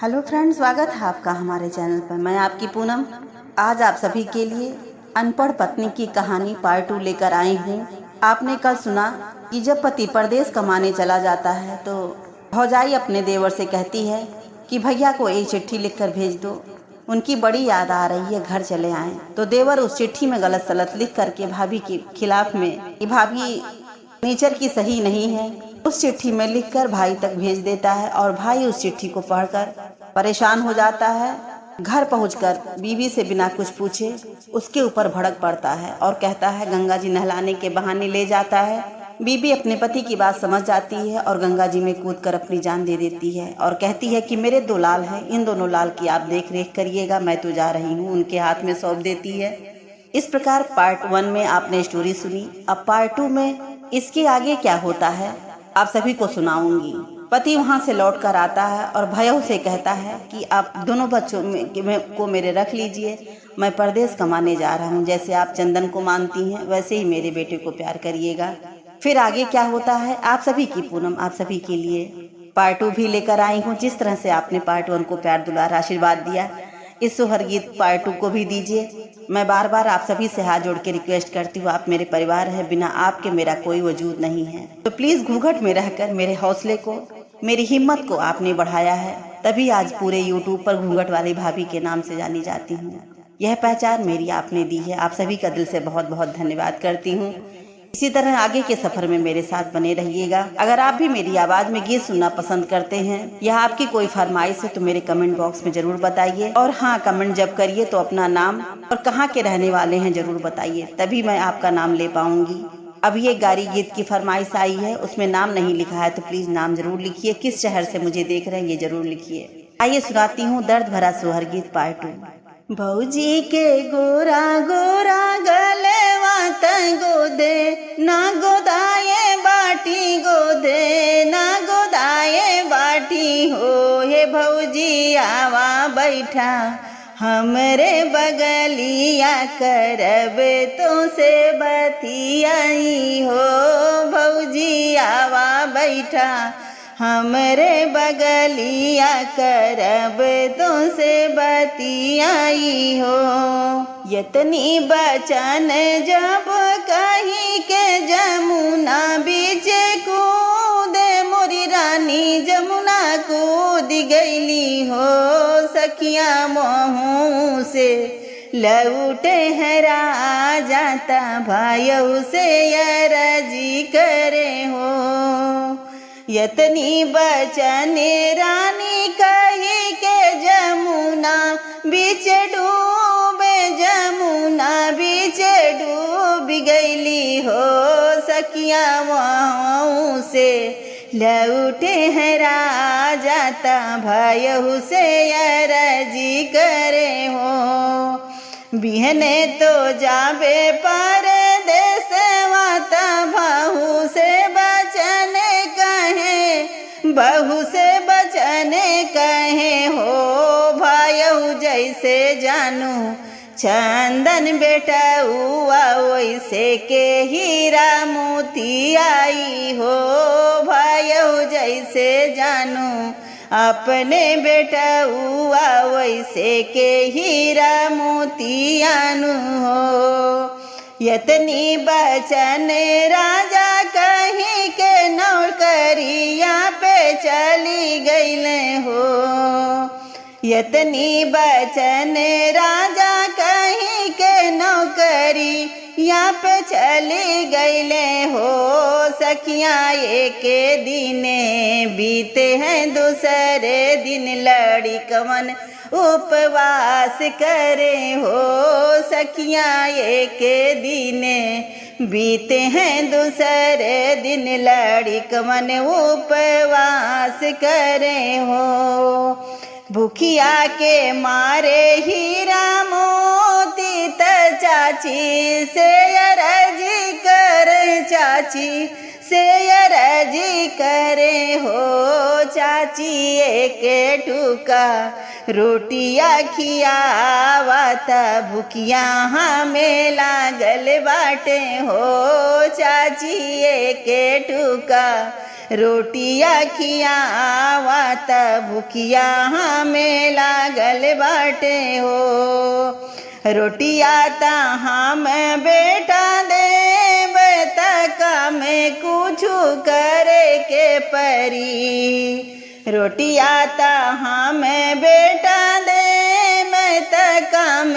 Hello friends, स्वागत है आपका हमारे चैनल पर। मैं आपकी पूनम आज आप सभी के लिए अनपढ़ पत्नी की कहानी पार्ट 2 लेकर आई हूँ। आपने कल सुना कि जब पति परदेश कमाने चला जाता है तो भौजाई अपने देवर से कहती है कि भैया को एक चिट्ठी लिखकर भेज दो, उनकी बड़ी याद आ रही है, घर चले आएं। तो देवर उस चिट्ठी में गलत सलत लिख करके भाभी के खिलाफ में कि भाभी नेचर की सही नहीं है, उस चिट्ठी में लिखकर भाई तक भेज देता है। और भाई उस चिट्ठी को पढ़कर परेशान हो जाता है। घर पहुंचकर बीवी से बिना कुछ पूछे उसके ऊपर भड़क पड़ता है और कहता है, गंगा जी नहलाने के बहाने ले जाता है। बीवी अपने पति की बात समझ जाती है और गंगा जी में कूदकर अपनी जान दे देती है और कहती है कि मेरे 2 लाल हैं, इन दोनों लाल की आप देख रेख करिएगा, मैं तो जा रही हूँ। उनके हाथ में सौंप देती है। इस प्रकार पार्ट 1 में आपने स्टोरी सुनी। अब पार्ट 2 में इसके आगे क्या होता है आप सभी को सुनाऊंगी। पति वहां से लौट कर आता है और भैया से कहता है कि आप दोनों बच्चों को मेरे रख लीजिए, मैं परदेश कमाने जा रहा हूं। जैसे आप चंदन को मानती हैं वैसे ही मेरे बेटे को प्यार करिएगा। फिर आगे क्या होता है आप सभी की पूनम आप सभी के लिए पार्ट 2 भी लेकर आई हूँ। जिस तरह से आपने पार्ट 1 को प्यार दुलार आशीर्वाद दिया, इस सोहर गीत पार्ट 2 को भी दीजिए। मैं बार बार आप सभी से हाथ जोड़ के रिक्वेस्ट करती हूँ, आप मेरे परिवार हैं, बिना आपके मेरा कोई वजूद नहीं है। तो प्लीज घूंघट में रहकर मेरे हौसले को, मेरी हिम्मत को आपने बढ़ाया है, तभी आज पूरे यूट्यूब पर घूंघट वाली भाभी के नाम से जानी जाती हूँ। यह पहचान मेरी आपने दी है, आप सभी का दिल से बहुत बहुत धन्यवाद करती हूँ। इसी तरह आगे के सफर में मेरे साथ बने रहिएगा। अगर आप भी मेरी आवाज में गीत सुनना पसंद करते हैं या आपकी कोई फरमाइश है तो मेरे कमेंट बॉक्स में जरूर बताइए। और हाँ, कमेंट जब करिए तो अपना नाम और कहाँ के रहने वाले हैं जरूर बताइए, तभी मैं आपका नाम ले पाऊंगी। अभी एक गारी गीत की फरमाइश आई है, उसमें नाम नहीं लिखा है, तो प्लीज नाम जरूर लिखिए। किस शहर से मुझे देख रहे हैं ये जरूर लिखिए। आइए सुनाती हूँ दर्द भरा सोहर गीत पार्ट 2। भौजी के गोरा गोरा गलेवा गोदे ना गोदाए बाटी, गोदे ना गोदाए बाटी हो। हे भौजी आवा बैठा हमरे बगलिया, करब तो से बतियाई हो। भौजी आवा बैठा हमरे बगलिया, करब तो से बतियाई हो। यतनी बचन जब कही के जमुना बीच कूदे, मोरी रानी जमुना कूद गईली हो। सखिया मोहू से लौटे है जाता, भाइयों से अरजी करे हो। यतनी बचन रानी कही के जमुना बीच डूबे, जमुना बीच डूब गईली हो। सखिया वहाँ से लौटे है जाता, भाइयों से अरजी करे हो। बिहने तो जाबे परदेस वाता, बहू से बचन कहे, बहू से बचन कहे हो। भाइयों जैसे जानू चंदन बेटा हुआ, वैसे के हीरा मोती आई हो। भाइयों जैसे जानू अपने बेटा हुआ, वैसे के हीरा मोती आनू हो। यतनी बचन राजा कहीं के नौकरिया पे चली गईले हो। यतनी बचन राजा कहीं के नौकरी यहाँ पे चली गईले हो। सखियाँ एक दिने बीते हैं, दूसरे दिन लड़िकवन उपवास करे हो। सखियाँ एक दिने बीते हैं, दूसरे दिन लड़िकवन उपवास करे हो। भूखिया के मारे हीरा मोती त चाची से अरजी करे, चाची से अरजी करे हो। चाची एक टुका रोटिया खियावत, भूखिया हमें लागल बाटे हो। चाची एक टुका रोटिया खियावा त भूखिया हमें लागल बाटे हो। रोटिया त हम बेटा देब त काम कुछु करे के परी। रोटिया त हम बेटा देब त काम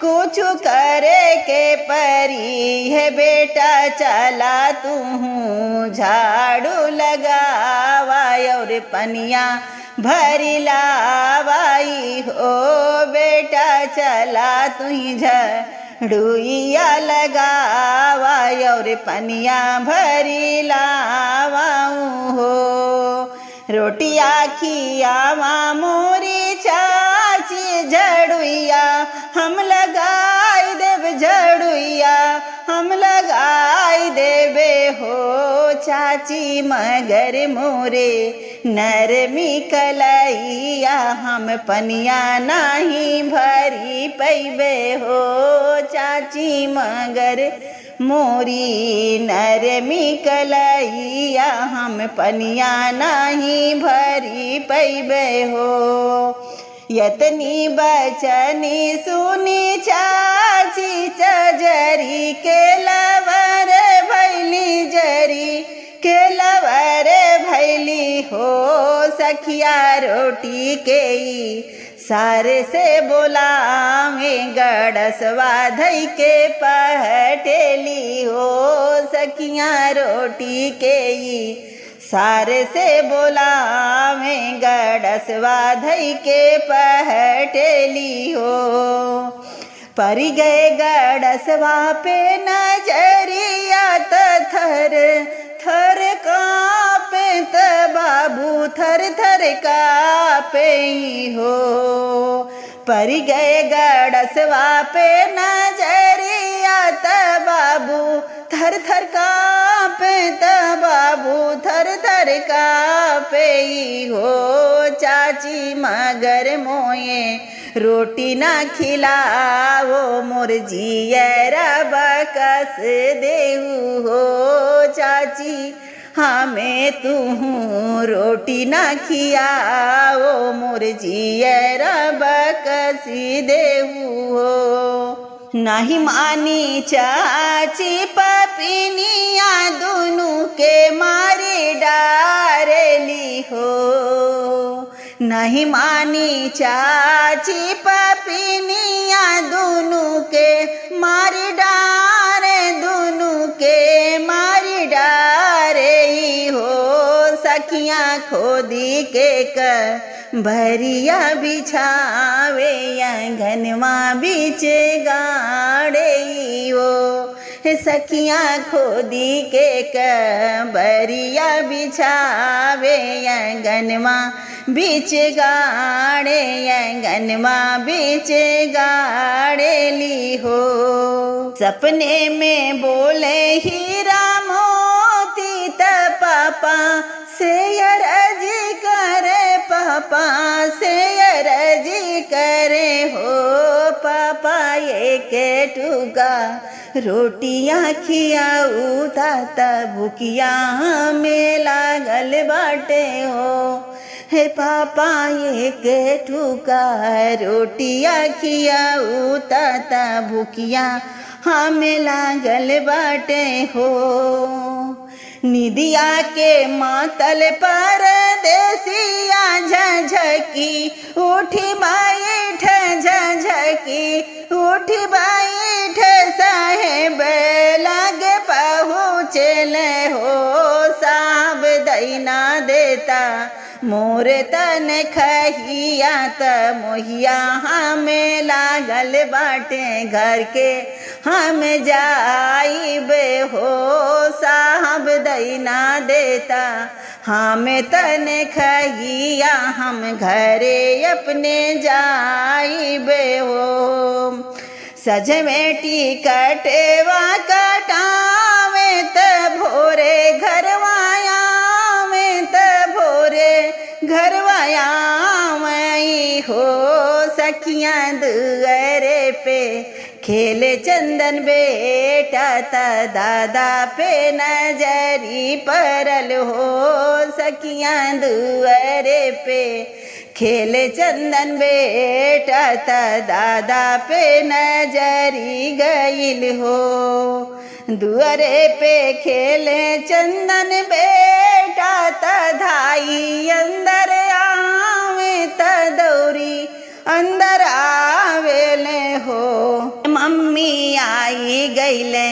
कुछ करे के परी है। बेटा चला तू झाड़ू लगावा और पनिया भरी लावाई हो। बेटा चला तू झाड़ूया लगावा और पनिया भरी लावाऊ हो। रोटिया खियावा मोरी चाची झड़ुइया हम लगाई देव झड़ुइया हम लगाई देवे हो। चाची मगर मोरे नरमी कलैया हम पनिया नहीं भरी पैबे हो। चाची मगर मोरी नरमी कलैया हम पनिया नहीं भरी पैबे हो। यतनी बचनी सुनी चाची चजरी के लवर भैली जरी के लवर भैली हो। सखिया रोटी के सारे से बोलावे गड़सवा धई के पहटेली हो। सखिया रोटी के सारे से बोलावे गड़सवा धई के पहटेली हो। परी गए गड़सवा पे नजरिया त थर थर कापे त बाबू थर थर कापे हो। परी गए गड़सवा पे नजरिया त बाबू थर थर कापे त बाबू थर थर कापे हो। चाची मगर मोये रोटी ना खिलाओ मोर जियरा बकस देहू हो। चाची हमें तू रोटी ना खियाओ मोर जियरा बकसी देहू हो। नहीं मानी चाची पपिनिया दोनों के मारी डारेली हो। नहीं मानी चाची पपिनिया दोनों के मारी डारे दोनों के मारी डारे हो। सखियाँ खोदी के भरिया बिछावे आंगनवा बीच गाड़े हो। सखियाँ खोदी के भरिया बिछावे आंगनवा बीच गाड़े आंगनवा बीच गाड़ेली हो। सपने में बोले हीरा मोती त पापा से अर्जी करे पापा से अर्जी करे हो। पापा एक टुका रोटियाँ खियाऊ ताता भूखिया में लागल बाटे हो। हे पापा एक ठुका रोटियाँ खियाऊ ताता भूखिया हमें लागल बाटे हो। निदिया के मातल पर देसिया झझकी उठी बैठ झझकी उठी बैठ साहेब लगे पहुँचल हो। साहब दैना देता मोर तन खहिया त मोहिया हमें लागल बाटे घर के हम जाइब हो। साहब दैना देता हमें तन खहिया हम घरे अपने जाइब हो। सजमेटी कटेवा कटावे त भोरे घरवाया में त भोरे घरवाया मई हो। सखियाँ दुअरे पे खेले चंदन बेटा त दादा पे नजरी परल हो सखियां दुआरे पे। खेले चंदन बेटा त दादा पे नजरी गइल हो। दुआरे पे खेले चंदन बेटा त धाई अंदर आवे त दौरी अंदर आवेले हो। मम्मी आई गईले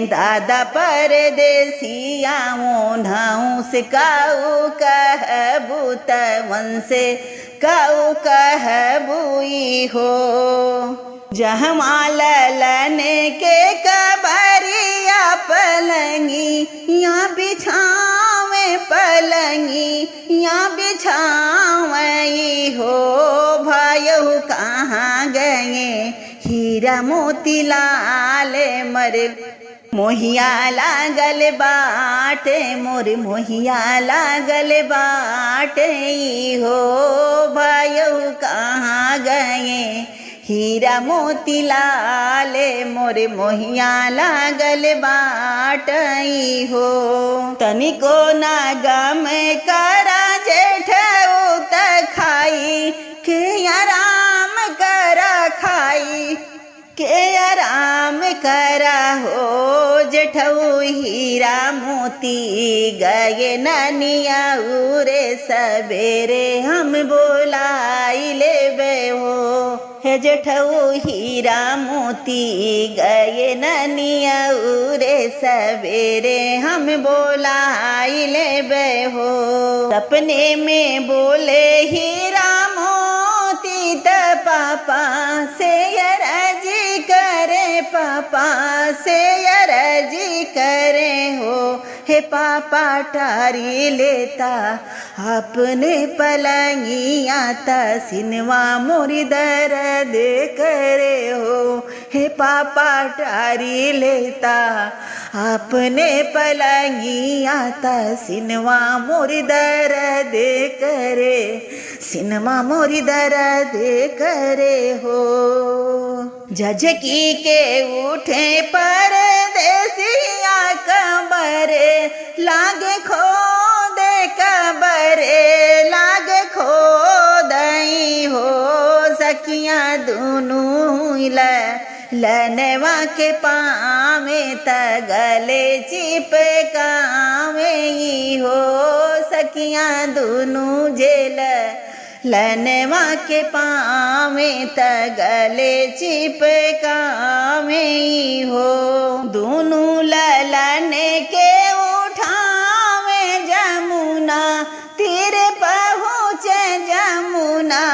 दादा परदेसिया मोन्हाऊ से काऊ कहबू तवन से काऊ कहबुई हो। जहमा ललन के कबरिया पलंगी यहाँ बिछावे पलंगी यहाँ बिछावई हो। भायऊ कहाँ गए हीरा मोती लाल मर मोहिया लागल बाटे मोर मोहिया लागल बाटे हो। भायऊ कहाँ गए हीरा मोती लाल मोर मोहिया लागल बाटई हो। तनिको ना गम करा जेठऊ त खाई के आराम करा खाई के आराम करा हो। जेठऊ हीरा मोती गए ननिया उरे सवेरे हम बोलाई लेबे हो। हे जेठऊ हीरा मोती गए ननिया उरे सवेरे हम बोलाई लेबे हो। सपने में बोले हीरा मोती त पापा से अर्जी करे पापा से अर्जी करे हो। हे पापा टारी लेता अपने पलंगिया त सिनवा मोरी दर्द करे हो। हे पापा टारी लेता अपने पलंगिया त सिनवा मोरी दर्द करे सिनवा मोरी दर्द करे हो। झझकी के उठे परदेसिया कबरे लागे खो दे कबरे लागे खो दई हो। सखियां दुनू लनवा के पावे त गले चिपकावे हो। सखियां दुनू जेल लनवा के पावे त गले चिपकावे हो। दोनों ललन के उठावे जमुना तीर पहुँचे जमुना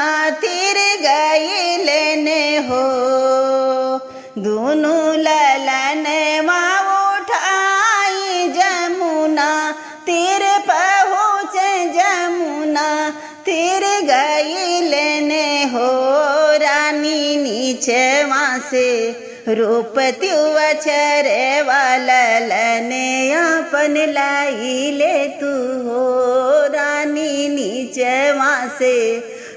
तीर गई लेने हो। दोनों ललन उठाई जमुना तीर पहुँचे जमुना तीर गई लेने हो। रानी नीचे वहाँ से रोपती अचरे वाला लने अपन लाई ले तू हो। रानी नीचे वहाँ से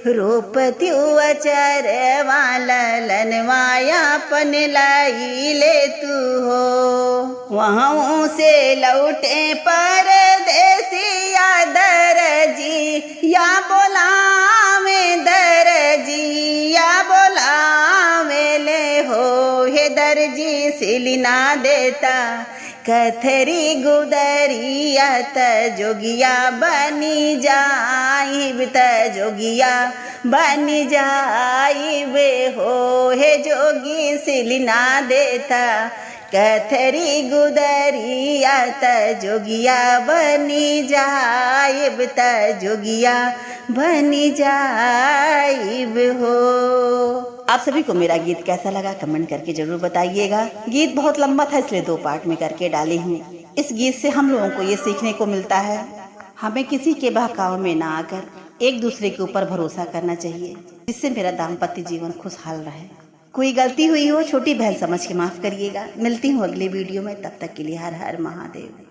रोपती अचरे वाला लनवाया अपन लाई ले तू हो। वहाँ से लौटे परदेसिया दर्जी या बोलावे दर्जी या बोलावे ले हो। हे दर्जी सिलना देता कथरी गुदरिया त जोगिया बनी जाइब त जोगिया बनी जाइब हो। हे जोगी सिलना देता कथरी गुदरिया त जोगिया बनी जाइब त जोगिया बनी जाइब हो। आप सभी को मेरा गीत कैसा लगा कमेंट करके जरूर बताइएगा। गीत बहुत लंबा था इसलिए 2 पार्ट में करके डाली हूँ। इस गीत से हम लोगों को ये सीखने को मिलता है हमें किसी के बहकाव में ना आकर एक दूसरे के ऊपर भरोसा करना चाहिए, जिससे मेरा दाम्पत्य जीवन खुशहाल रहे। कोई गलती हुई हो छोटी बहन समझ के माफ करिएगा। मिलती हूँ अगले वीडियो में, तब तक के लिए हर हर महादेव।